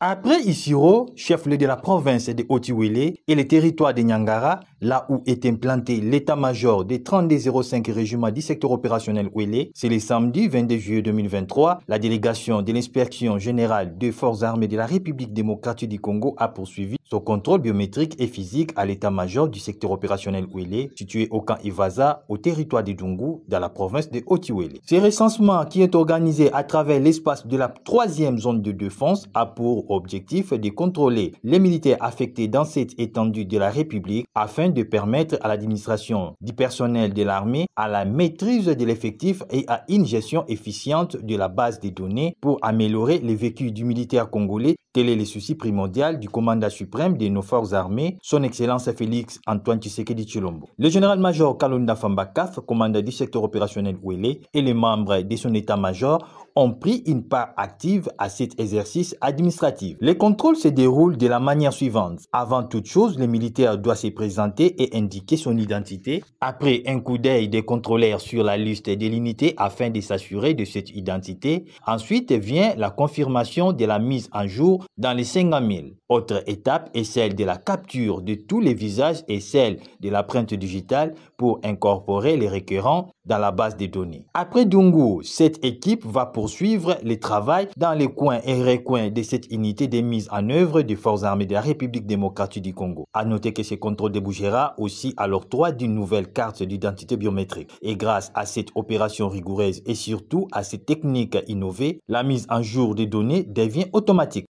Après Isiro, chef-lieu de la province de Otiwele et le territoire de Nyangara, là où est implanté l'état-major des 3205 régiments du secteur opérationnel Ouélé, c'est le samedi 22 juillet 2023, la délégation de l'inspection générale des forces armées de la République démocratique du Congo a poursuivi son contrôle biométrique et physique à l'état-major du secteur opérationnel Ouélé, situé au camp Ivaza, au territoire de Dungu, dans la province de Otiwele. Ce recensement, qui est organisé à travers l'espace de la 3e zone de défense, a pour objectif de contrôler les militaires affectés dans cette étendue de la République afin de permettre à l'administration du personnel de l'armée à la maîtrise de l'effectif et à une gestion efficiente de la base des données pour améliorer le vécu du militaire congolais. Tel est le souci primordial du commandant suprême de nos forces armées, son Excellence Félix Antoine Tshisekedi Tshilombo. Le général-major Kalonda Fambakaf, commandant du secteur opérationnel Ouélé, et les membres de son état-major ont pris une part active à cet exercice administratif. Les contrôles se déroulent de la manière suivante. Avant toute chose, le militaire doit se présenter et indiquer son identité. Après un coup d'œil des contrôleurs sur la liste de l'unité afin de s'assurer de cette identité, ensuite vient la confirmation de la mise en jour dans les 50 000. Autre étape est celle de la capture de tous les visages et celle de l'empreinte digitale pour incorporer les requérants dans la base de données. Après Dungu, cette équipe va poursuivre le travail dans les coins et recoins de cette unité de mise en œuvre des forces armées de la République démocratique du Congo. À noter que ce contrôle débouchera aussi à l'octroi d'une nouvelle carte d'identité biométrique. Et grâce à cette opération rigoureuse et surtout à cette technique innovée, la mise en jour des données devient automatique.